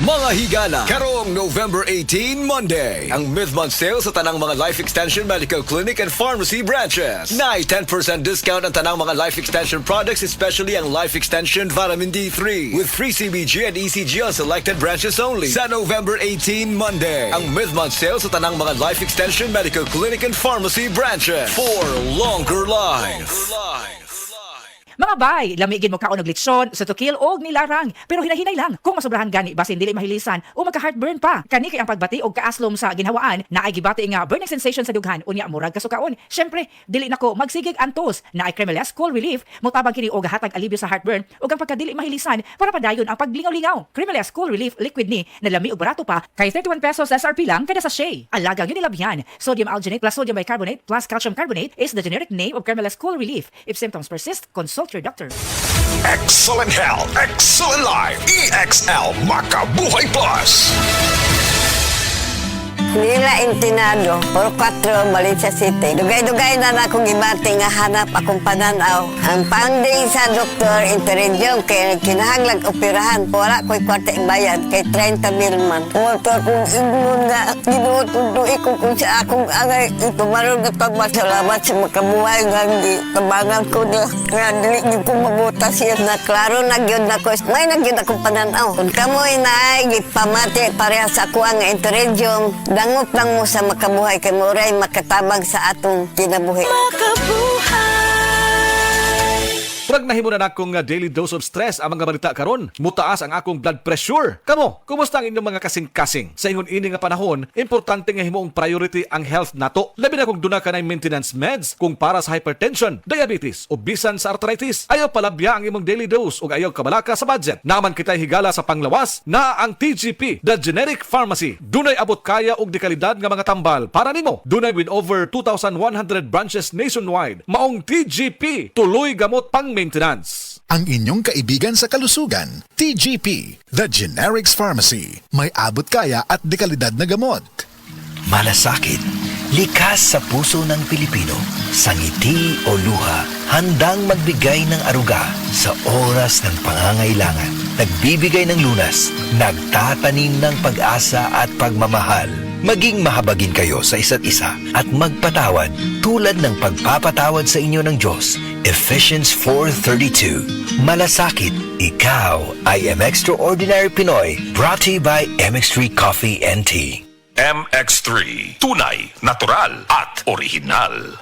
Mga higala, karong November 18, Monday, ang mid-month sale sa tanang mga Life Extension Medical Clinic and Pharmacy branches. Na 10% discount ang tanang mga Life Extension products, especially ang Life Extension Vitamin D3 with free CBG and ECG on selected branches only. Sa November 18, Monday, ang mid-month sale sa tanang mga Life Extension Medical Clinic and Pharmacy branches for longer life. Mga bay, lamigin mo kaon og lechon, sutukil og nilarang. Pero hinahinay lang, kung masobrahan gani basin dili mahilisan o magka-heartburn pa. Kani kay ang pagbati og kaaslom sa ginhawaan na ay gibati nga burning sensation sa dughan unya murag kasukaon. Syempre, dili nako magsigig antos na ay Cremeles Cool Relief motabang kini og hatag alibyo sa heartburn ug ang pagkadili mahilisan para padayon ang paglingaw-lingaw. Cremeles Cool Relief liquid ni na lami og barato pa kay 31 pesos SRP lang kada sachet. Alagang yun nilabyan. Sodium alginate plus sodium bicarbonate plus calcium carbonate is the generic name of Cremeles Cool Relief. If symptoms persist, consult your doctor. Excellent health, excellent life. EXL Makabuhay Plus. Nila Intinado, Puro 4, Valencia City. Dugay-dugay na akong ibati nga hanap akong pananaw. Ang pangding sa doktor, interensyong kay kinahanglag operahan. Wala ko'y kwarta bayad kay 30 mil man. Motor kong ingon nga, ginututuloy ko kung sa akong angay. Ito maroon na pagmasalamat sa makabuhay nga hindi. Kabangan ko na nga dili ko mabutas yan na klaro nagyod na ko. May nagyod akong pananaw. Kung kamoy na ay gipamati pareha sa ako ang interensyong dangot lang mo sa makabuhay kay Muray makatabang sa atong kinabuhi. Pag nahimo na akong daily dose of stress ang mga balita karon, mutaas ang akong blood pressure. Kamo, kumusta ang inyong mga kasing-kasing? Sa ingon ini nga panahon, importante nga himuong priority ang health nato. Labi na kung duna ka na maintenance meds kung para sa hypertension, diabetes o bisan sa arthritis. Ayaw palabya ang imong daily dose o ayaw kabalaka sa budget. Naman kita'y higala sa panglawas na ang TGP, the Generic Pharmacy. Dunay abot kaya og dekalidad nga mga tambal para nimo. Dunay with over 2,100 branches nationwide. Maong TGP, tuloy gamot pang maintenance. Ang inyong kaibigan sa kalusugan, TGP, The Generics Pharmacy. May abot kaya at dekalidad na gamot. Malasakit, likas sa puso ng Pilipino. Sa ngiti o luha, handang magbigay ng aruga sa oras ng pangangailangan. Nagbibigay ng lunas, nagtatanim ng pag-asa at pagmamahal. Maging mahabagin kayo sa isa't isa at magpatawad tulad ng pagpapatawad sa inyo ng Diyos. Ephesians 4:32. Malasakit, ikaw ay Extraordinary Pinoy. Brought to you by MX3 Coffee and Tea. MX3, tunay, natural at original.